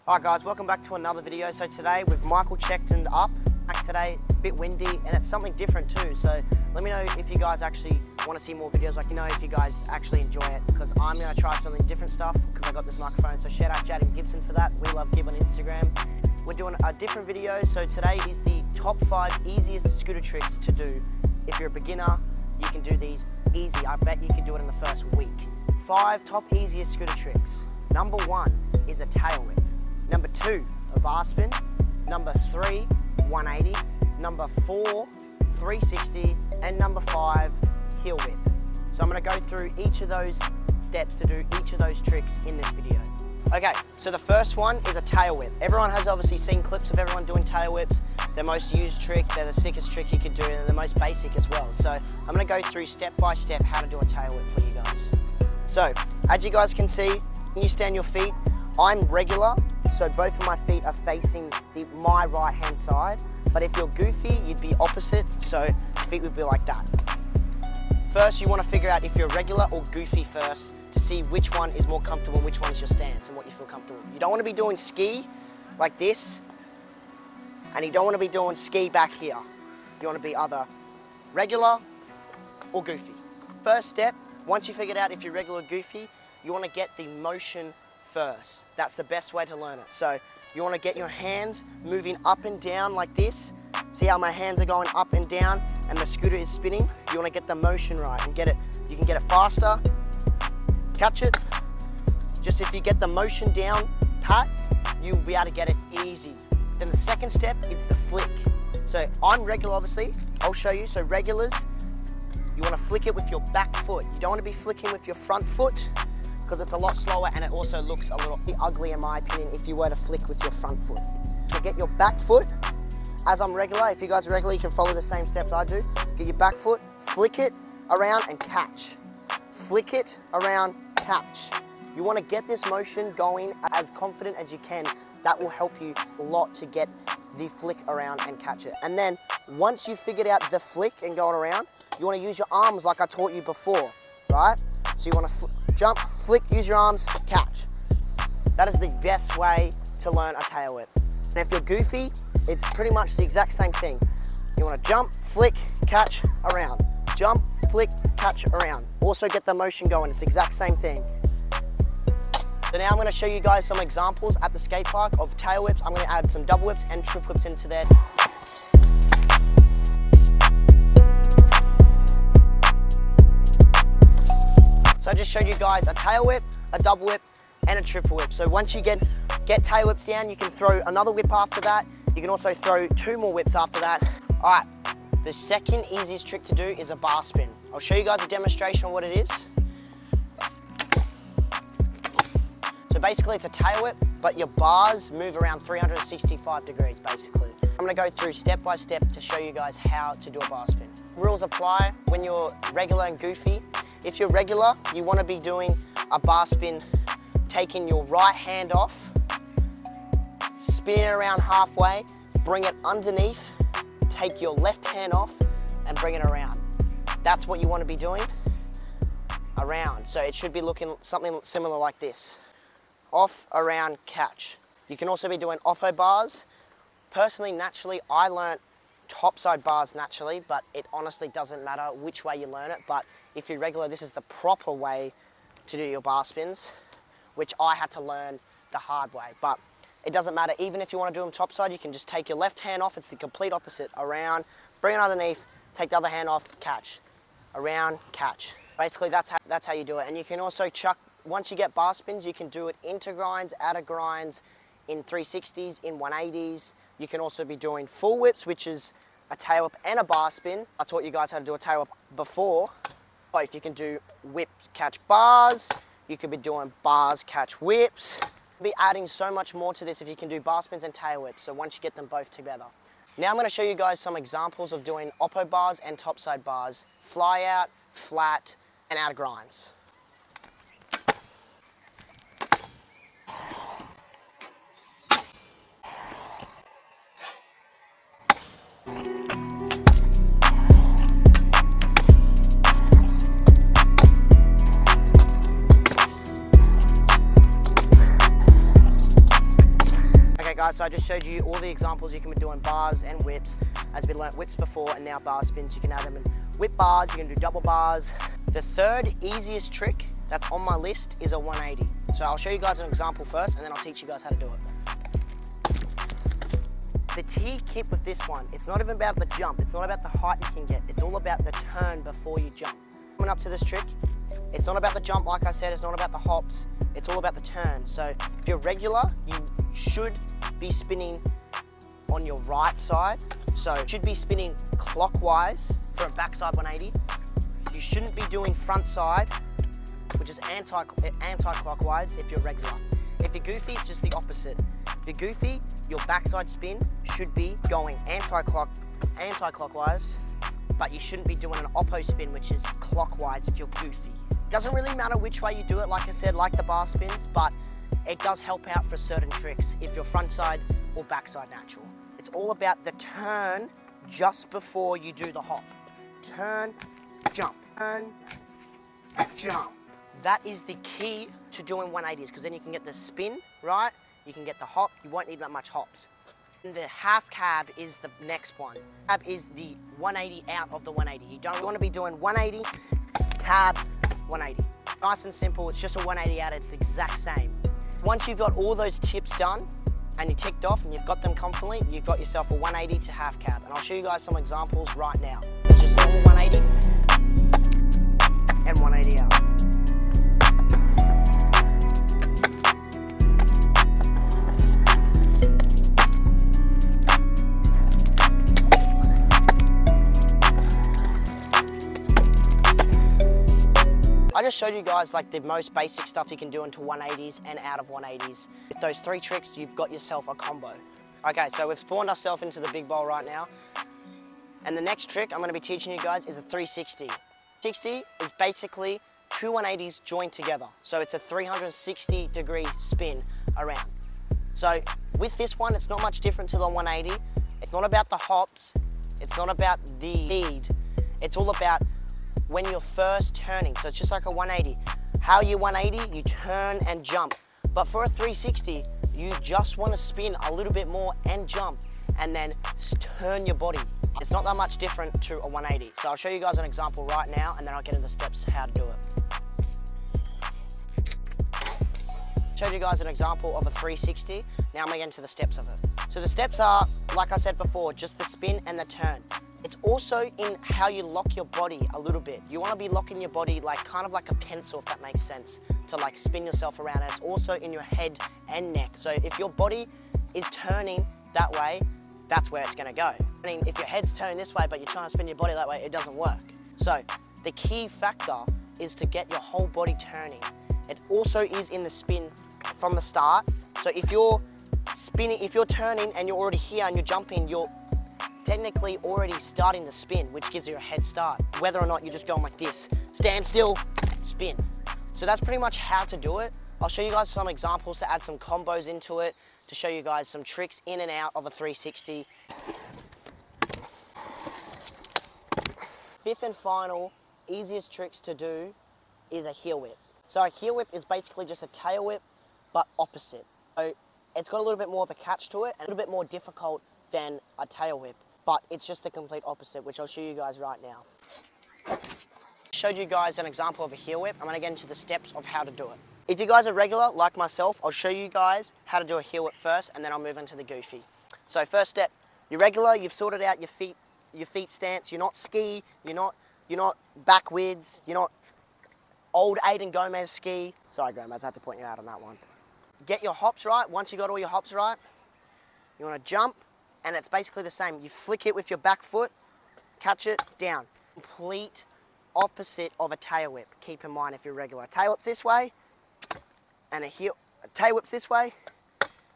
Alright guys, welcome back to another video. So today with Michael checked and up. Today, a bit windy and it's something different too. So let me know if you guys actually want to see more videos. Like, you know, if you guys actually enjoy it, because I'm going to try something different stuff because I got this microphone. So shout out Jaden Gibson for that. We love Gib on Instagram. We're doing a different video. So today is the top 5 easiest scooter tricks to do. If you're a beginner, you can do these easy. I bet you can do it in the first week. 5 top easiest scooter tricks. Number 1 is a tail whip. Number 2, a bar spin. Number 3, 180. Number 4, 360. And number 5, heel whip. So I'm going to go through each of those steps to do each of those tricks in this video. Okay, so the first one is a tail whip. Everyone has obviously seen clips of everyone doing tail whips. They're most used tricks, they're the sickest trick you could do, and they're the most basic as well. So I'm going to go through step by step how to do a tail whip for you guys. So, as you guys can see, when you stand your feet, I'm regular, so both of my feet are facing my right hand side. But if you're goofy, you'd be opposite, so your feet would be like that. First, you want to figure out if you're regular or goofy first to see which one is more comfortable, which one is your stance and what you feel comfortable. You don't want to be doing ski like this, and you don't want to be doing ski back here. You want to be either regular or goofy. First step, once you figured out if you're regular or goofy, you want to get the motion first. That's the best way to learn it. So you want to get your hands moving up and down like this. See how my hands are going up and down and the scooter is spinning? You want to get the motion right and get it. You can get it faster, catch it. Just if you get the motion down pat, you'll be able to get it easy. Then the second step is the flick. So I'm regular, obviously. I'll show you. So regulars, you want to flick it with your back foot. You don't want to be flicking with your front foot because it's a lot slower and it also looks a little bit ugly in my opinion if you were to flick with your front foot. So get your back foot. As I'm regular, if you guys are regular, you can follow the same steps I do. Get your back foot, flick it around and catch. Flick it around, catch. You want to get this motion going as confident as you can. That will help you a lot to get the flick around and catch it. And then once you've figured out the flick and going around, you want to use your arms like I taught you before, right? So you want to jump, flick, use your arms, catch. That is the best way to learn a tail whip. And if you're goofy, it's pretty much the exact same thing. You want to jump, flick, catch, around. Jump, flick, catch, around. Also get the motion going, it's the exact same thing. So now I'm going to show you guys some examples at the skate park of tail whips. I'm going to add some double whips and trip whips into there. So I just showed you guys a tail whip, a double whip, and a triple whip. So once you get tail whips down, you can throw another whip after that. You can also throw 2 more whips after that. All right, the second easiest trick to do is a bar spin. I'll show you guys a demonstration of what it is. So basically it's a tail whip, but your bars move around 365 degrees basically. I'm gonna go through step by step to show you guys how to do a bar spin. Rules apply when you're regular and goofy. If you're regular, you wanna be doing a bar spin, taking your right hand off, spin it around halfway, bring it underneath, take your left hand off and bring it around. That's what you wanna be doing around. So it should be looking something similar like this. Off, around, catch. You can also be doing oppo bars. Personally, naturally, I learnt topside bars naturally, but it honestly doesn't matter which way you learn it. But if you're regular, this is the proper way to do your bar spins, which I had to learn the hard way. But it doesn't matter, even if you want to do them topside, you can just take your left hand off, it's the complete opposite. Around, bring it underneath, take the other hand off, catch. Around, catch. Basically, that's how you do it. And you can also chuck. Once you get bar spins, you can do it into grinds, out of grinds, in 360s, in 180s. You can also be doing full whips, which is a tail whip and a bar spin. I taught you guys how to do a tail whip before. But if you can do whips, catch bars, you could be doing bars, catch whips. You'll be adding so much more to this if you can do bar spins and tail whips, so once you get them both together. Now I'm going to show you guys some examples of doing oppo bars and topside bars, fly out, flat, and out of grinds. guys, so I just showed you all the examples you can be doing bars and whips. As we learnt whips before and now bar spins, you can add them in whip bars, you can do double bars. The third easiest trick that's on my list is a 180. So I'll show you guys an example first and then I'll teach you guys how to do it. The T kick with this one, it's not even about the jump, it's not about the height you can get, it's all about the turn before you jump. Coming up to this trick, it's not about the jump, like I said, it's not about the hops, it's all about the turn. So if you're regular, you should be spinning on your right side. So you should be spinning clockwise for a backside 180. You shouldn't be doing front side, which is anti-clockwise if you're regular. If you're goofy, it's just the opposite. If you're goofy, your backside spin should be going anti-clockwise, but you shouldn't be doing an oppo spin, which is clockwise if you're goofy. Doesn't really matter which way you do it, like I said, like the bar spins, but it does help out for certain tricks if you're front side or backside natural. It's all about the turn just before you do the hop. Turn, jump, turn, jump. That is the key to doing 180s, because then you can get the spin, right? You can get the hop, you won't need that much hops. And the half cab is the next one. Cab is the 180 out of the 180. You don't want to be doing 180, cab, 180. Nice and simple, it's just a 180 out, it's the exact same. Once you've got all those tips done and you ticked off and you've got them confidently, you've got yourself a 180 to half cab. And I'll show you guys some examples right now. It's just normal 180 and 180 out. I just showed you guys like the most basic stuff you can do into 180s and out of 180s. With those 3 tricks, you've got yourself a combo. Okay, so we've spawned ourselves into the big bowl right now. And the next trick I'm gonna be teaching you guys is a 360. 360 is basically 2 180s joined together. So it's a 360-degree spin around. So with this one, it's not much different to the 180. It's not about the hops. It's not about the speed. It's all about when you're first turning. So it's just like a 180. How you 180, you turn and jump. But for a 360, you just want to spin a little bit more and jump and then turn your body. It's not that much different to a 180. So I'll show you guys an example right now and then I'll get into the steps how to do it. Showed you guys an example of a 360. Now I'm gonna get into the steps of it. So the steps are, like I said before, just the spin and the turn. It's also in how you lock your body a little bit. You want to be locking your body like kind of like a pencil, if that makes sense, to like spin yourself around. And it's also in your head and neck. So if your body is turning that way, that's where it's going to go. I mean, if your head's turning this way, but you're trying to spin your body that way, it doesn't work. So the key factor is to get your whole body turning. It also is in the spin from the start. So if you're spinning, if you're turning and you're already here and you're jumping, you're technically already starting the spin, which gives you a head start. Whether or not you're just going like this, stand still, spin. So that's pretty much how to do it. I'll show you guys some examples to add some combos into it, to show you guys some tricks in and out of a 360. Fifth and final, easiest tricks to do is a heel whip. So a heel whip is basically just a tail whip, but opposite. So it's got a little bit more of a catch to it and a little bit more difficult than a tail whip. But it's just the complete opposite, which I'll show you guys right now. Showed you guys an example of a heel whip. I'm gonna get into the steps of how to do it. If you guys are regular, like myself, I'll show you guys how to do a heel whip first, and then I'll move into the goofy. So first step, you're regular, you've sorted out your feet stance, you're not ski, you're not backwards, you're not old Aiden Gomez ski. Sorry Gomez, I had to point you out on that one. Get your hops right. Once you got all your hops right, you wanna jump, and it's basically the same. You flick it with your back foot, catch it, down. Complete opposite of a tail whip. Keep in mind if you're regular. Tail whip's this way, and a tail whip's this way,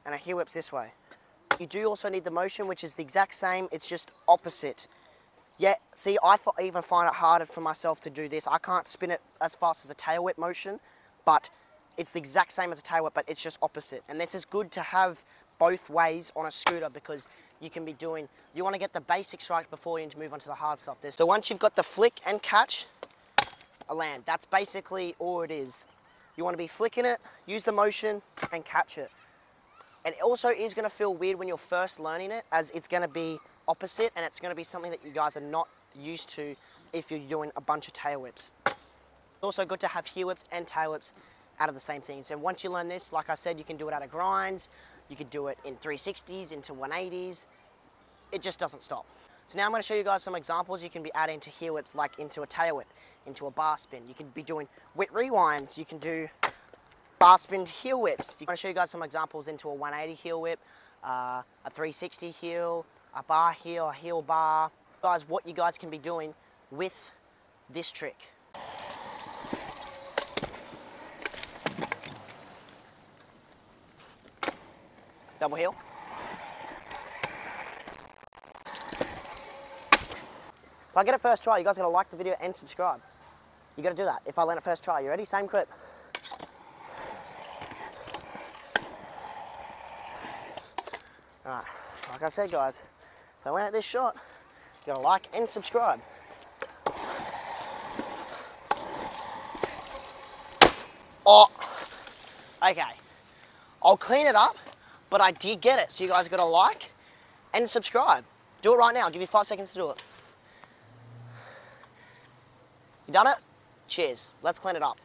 and a heel whip's this way. You do also need the motion, which is the exact same, it's just opposite. Yeah, see, I even find it harder for myself to do this. I can't spin it as fast as a tail whip motion, but it's the exact same as a tail whip, but it's just opposite. And this is good to have both ways on a scooter, because you can be doing, you want to get the basics right before you need to move on to the hard stuff. So once you've got the flick and catch, a land. That's basically all it is. You want to be flicking it, use the motion, and catch it. And it also is going to feel weird when you're first learning it, as it's going to be opposite, and it's going to be something that you guys are not used to if you're doing a bunch of tail whips. It's also good to have heel whips and tail whips out of the same thing. So once you learn this, like I said, you can do it out of grinds, you could do it in 360s, into 180s. It just doesn't stop. So now I'm going to show you guys some examples you can be adding to heel whips, like into a tail whip, into a bar spin. You can be doing whip rewinds, you can do bar spin heel whips. I'm going to show you guys some examples into a 180 heel whip, a 360 heel, a bar heel, a heel bar. Guys, what you guys can be doing with this trick. Double heel. If I get it first try, you guys gotta like the video and subscribe. You gotta do that. If I land it first try, you ready? Same clip. Alright, like I said guys, if I land it this shot, you gotta like and subscribe. Oh, okay. I'll clean it up, but I did get it. So you guys gotta like and subscribe. Do it right now. I'll give you 5 seconds to do it. You done it? Cheers. Let's clean it up.